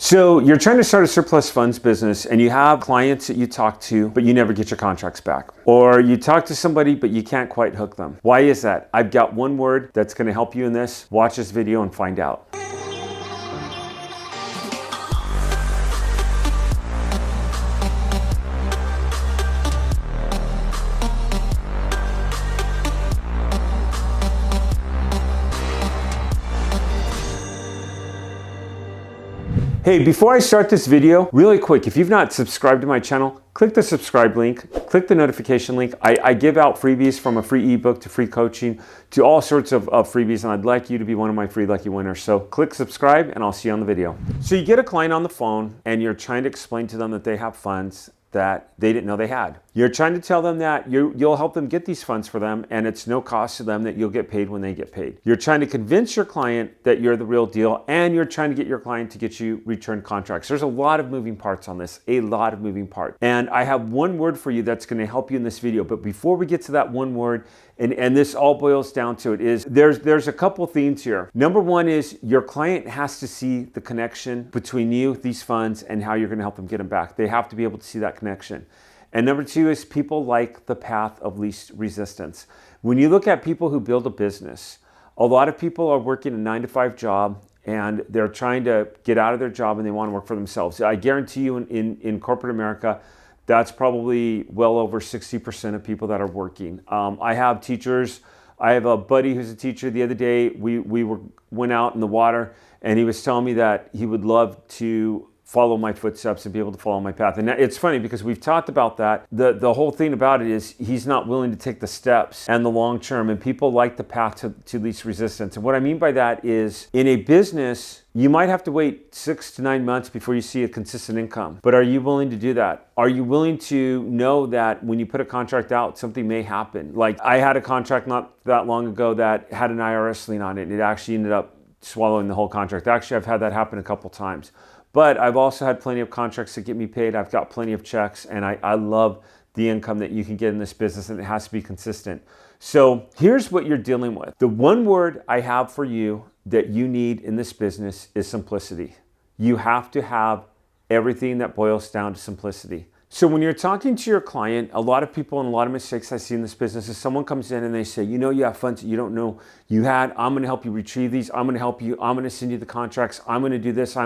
So you're trying to start a surplus funds business and you have clients that you talk to, but you never get your contracts back. Or you talk to somebody, but you can't quite hook them. Why is that? I've got one word that's going to help you in this. Watch this video and find out. Hey, before I start this video, really quick, if you've not subscribed to my channel, click the subscribe link, click the notification link. I give out freebies from a free ebook to free coaching to all sorts of freebies, and I'd like you to be one of my free lucky winners. So click subscribe and I'll see you on the video. So you get a client on the phone and you're trying to explain to them that they have funds that they didn't know they had. You're trying to tell them that you'll help them get these funds for them and it's no cost to them, that you'll get paid when they get paid. You're trying to convince your client that you're the real deal, and you're trying to get your client to get you return contracts. There's a lot of moving parts on this, a lot of moving parts. And I have one word for you that's going to help you in this video. But before we get to that one word, and this all boils down to it, is there's a couple themes here. Number one is your client has to see the connection between you, these funds, and how you're going to help them get them back. They have to be able to see that connection. And number two is people like the path of least resistance. When you look at people who build a business, a lot of people are working a 9-to-5 job and they're trying to get out of their job and they want to work for themselves. I guarantee you in corporate America, that's probably well over 60% of people that are working. I have teachers. I have a buddy who's a teacher. The other day, we went out in the water and he was telling me that he would love to follow my footsteps and be able to follow my path. And it's funny because we've talked about that. The whole thing about it is he's not willing to take the steps and the long term, and people like the path to least resistance. And what I mean by that is in a business, you might have to wait 6 to 9 months before you see a consistent income. But are you willing to do that? Are you willing to know that when you put a contract out, something may happen? Like I had a contract not that long ago that had an IRS lien on it, and it actually ended up swallowing the whole contract. Actually, I've had that happen a couple times. But I've also had plenty of contracts that get me paid. I've got plenty of checks, and I love the income that you can get in this business, and it has to be consistent. So here's what you're dealing with. The one word I have for you that you need in this business is simplicity. You have to have everything that boils down to simplicity. So when you're talking to your client, a lot of people and a lot of mistakes I see in this business is someone comes in and they say, you know, you have funds that you don't know you had. I'm going to help you retrieve these. I'm going to help you. I'm going to send you the contracts. I'm going to do this.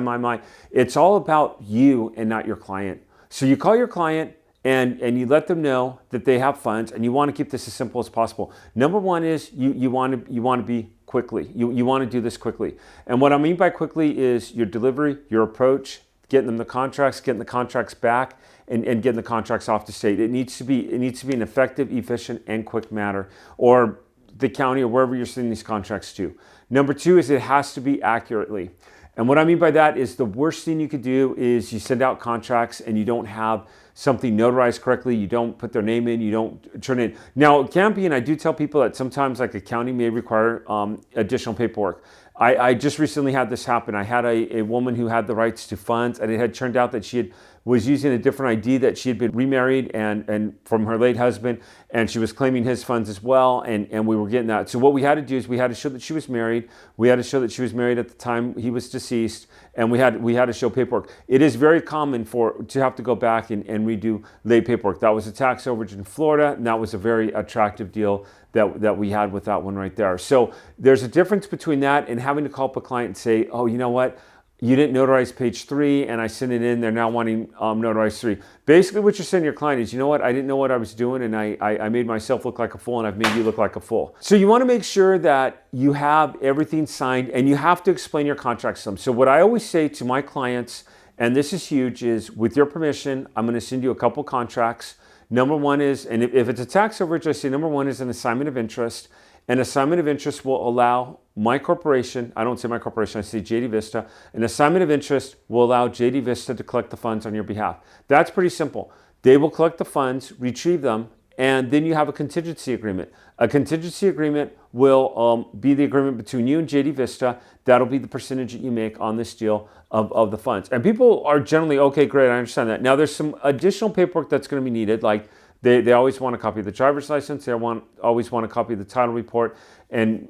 It's all about you and not your client. So you call your client and you let them know that they have funds, and you want to keep this as simple as possible. Number one is you want to be quickly. You want to do this quickly. And what I mean by quickly is your delivery, your approach, getting them the contracts, getting the contracts back, and getting the contracts off the state. It needs to be an effective, efficient, and quick matter, or the county or wherever you're sending these contracts to. Number two is it has to be accurately. And what I mean by that is the worst thing you could do is you send out contracts and you don't have something notarized correctly, you don't put their name in, you don't turn it in. Now, it can be, and I do tell people that sometimes like a county may require additional paperwork. I just recently had this happen. I had a woman who had the rights to funds, and it had turned out that she was using a different ID, that she had been remarried and from her late husband, and she was claiming his funds as well, and we were getting that. So what we had to do is we had to show that she was married. We had to show that she was married at the time he was deceased, and we had to show paperwork. It is very common to have to go back and redo late paperwork. That was a tax overage in Florida, and that was a very attractive deal that we had with that one right there. So there's a difference between that and having to call up a client and say, oh, you know what? You didn't notarize page 3 and I sent it in. They're now wanting notarized 3. Basically what you're saying to your client is, you know what? I didn't know what I was doing, and I made myself look like a fool, and I've made you look like a fool. So you want to make sure that you have everything signed, and you have to explain your contracts to them. So what I always say to my clients, and this is huge, is with your permission, I'm going to send you a couple contracts. Number one is, and if it's a tax overage, I say number one is an assignment of interest. An assignment of interest will allow my corporation, I don't say my corporation, I say JD Vista. An assignment of interest will allow JD Vista to collect the funds on your behalf. That's pretty simple. They will collect the funds, retrieve them, and then you have a contingency agreement. A contingency agreement will be the agreement between you and JD Vista. That'll be the percentage that you make on this deal of the funds. And people are generally, okay, great, I understand that. Now there's some additional paperwork that's going to be needed, like they always want a copy of the driver's license. They always want a copy of the title report, and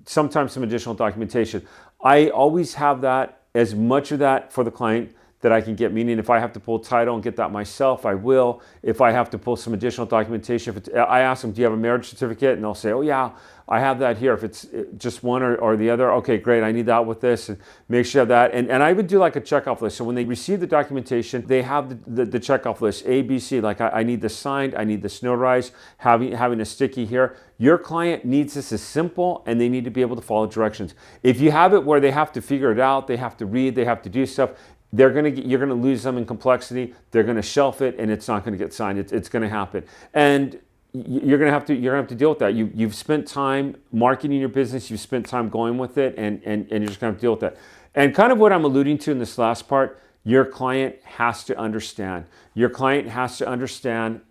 sometimes some additional documentation. I always have that as much of that for the client that I can get, meaning if I have to pull title and get that myself, I will. If I have to pull some additional documentation, I ask them, do you have a marriage certificate? And they'll say, oh yeah, I have that here. If it's just one or the other, okay, great, I need that with this, and make sure that. And I would do like a checkoff list. So when they receive the documentation, they have the checkoff list, A, B, C, like I need this signed, I need this notarized, having a sticky here. Your client needs this as simple, and they need to be able to follow directions. If you have it where they have to figure it out, they have to read, they have to do stuff, you're gonna lose them in complexity. They're gonna shelf it, and it's not gonna get signed. It's gonna happen, and you're gonna have to deal with that. You've spent time marketing your business. You've spent time going with it, and you're just gonna have to deal with that. And kind of what I'm alluding to in this last part, your client has to understand. Your client has to understand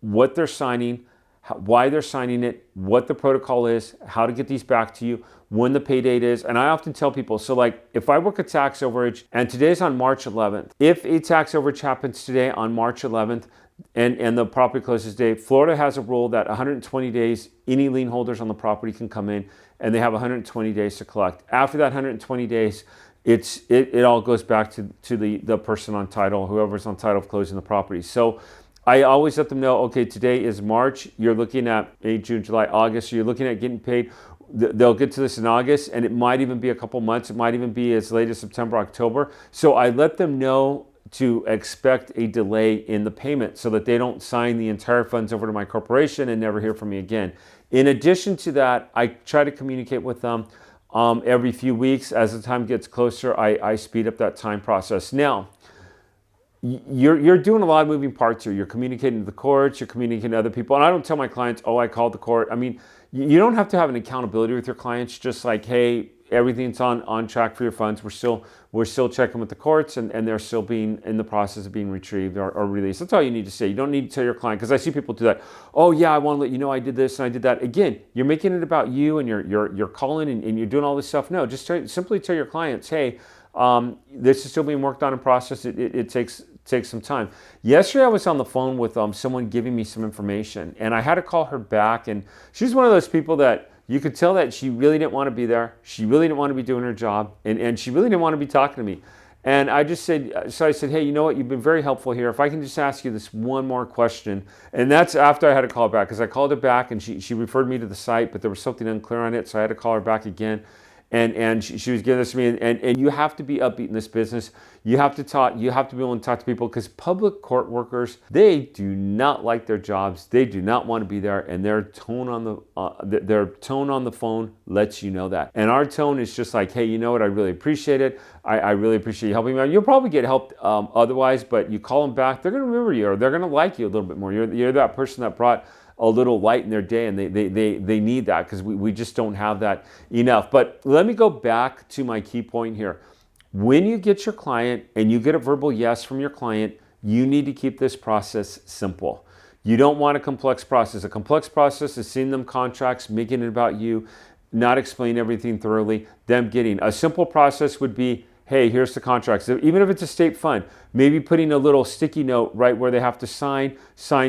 what they're signing, why they're signing it, what the protocol is, how to get these back to you, when the pay date is. And I often tell people, so like if I work a tax overage and today's on March 11th, if a tax overage happens today on March 11th and the property closes today, Florida has a rule that 120 days, any lien holders on the property can come in and they have 120 days to collect. After that 120 days, it all goes back to the person on title, whoever's on title of closing the property. So I always let them know, okay, today is March, you're looking at May, June, July, August, so you're looking at getting paid. They'll get to this in August, and it might even be a couple months. It might even be as late as September, October. So I let them know to expect a delay in the payment so that they don't sign the entire funds over to my corporation and never hear from me again. In addition to that, I try to communicate with them every few weeks. As the time gets closer, I speed up that time process. Now, you're doing a lot of moving parts here. You're communicating to the courts, you're communicating to other people. And I don't tell my clients, oh, I called the court. I mean, you don't have to have an accountability with your clients, just like, hey, everything's on track for your funds. We're still checking with the courts, and they're still being in the process of being retrieved or released. That's all you need to say. You don't need to tell your client, because I see people do that. Oh yeah, I want to let you know I did this and I did that. Again, you're making it about you, and you're calling and you're doing all this stuff. No, just simply tell your clients, hey, this is still being worked on and processed. It takes some time. Yesterday I was on the phone with someone giving me some information, and I had to call her back, and she's one of those people that you could tell that she really didn't want to be there. She really didn't want to be doing her job, and she really didn't want to be talking to me. And I said, hey, you know what? You've been very helpful here. If I can just ask you this one more question. And that's after I had to call her back, because I called her back and she referred me to the site, but there was something unclear on it, so I had to call her back again. And she was giving this to me, and you have to be upbeat in this business. You have to be able to talk to people, because public court workers, they do not like their jobs. They do not want to be there, and their tone on the phone lets you know that. And our tone is just like, hey, you know what? I really appreciate it. I really appreciate you helping me out. You'll probably get helped otherwise, but you call them back, they're going to remember you, or they're going to like you a little bit more. You're that person that brought a little light in their day, and they need that, because we just don't have that enough. But let me go back to my key point here. When you get your client and you get a verbal yes from your client, you need to keep this process simple. You don't want a complex process. A complex process is seeing them contracts, making it about you, not explaining everything thoroughly, them getting. A simple process would be, hey, here's the contract. So even if it's a state fund, maybe putting a little sticky note right where they have to sign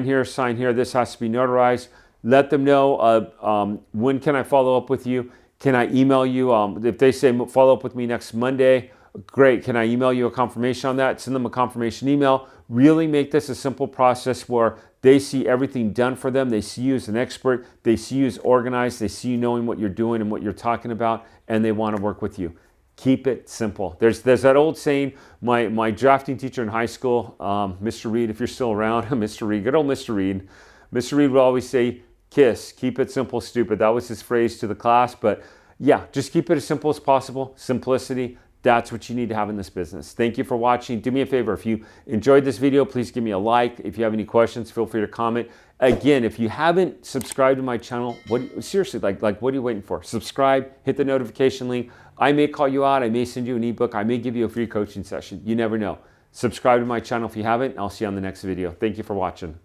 here, this has to be notarized. Let them know, when can I follow up with you? Can I email you? If they say follow up with me next Monday, great. Can I email you a confirmation on that? Send them a confirmation email. Really make this a simple process where they see everything done for them. They see you as an expert. They see you as organized. They see you knowing what you're doing and what you're talking about, and they want to work with you. Keep it simple. There's that old saying, my drafting teacher in high school, Mr. Reed, if you're still around, Mr. Reed, good old Mr. Reed. Mr. Reed would always say, KISS, keep it simple, stupid. That was his phrase to the class. But yeah, just keep it as simple as possible. Simplicity, that's what you need to have in this business. Thank you for watching. Do me a favor, if you enjoyed this video, please give me a like. If you have any questions, feel free to comment. Again, if you haven't subscribed to my channel, seriously, what are you waiting for? Subscribe, hit the notification link. I may call you out. I may send you an ebook. I may give you a free coaching session. You never know. Subscribe to my channel if you haven't. I'll see you on the next video. Thank you for watching.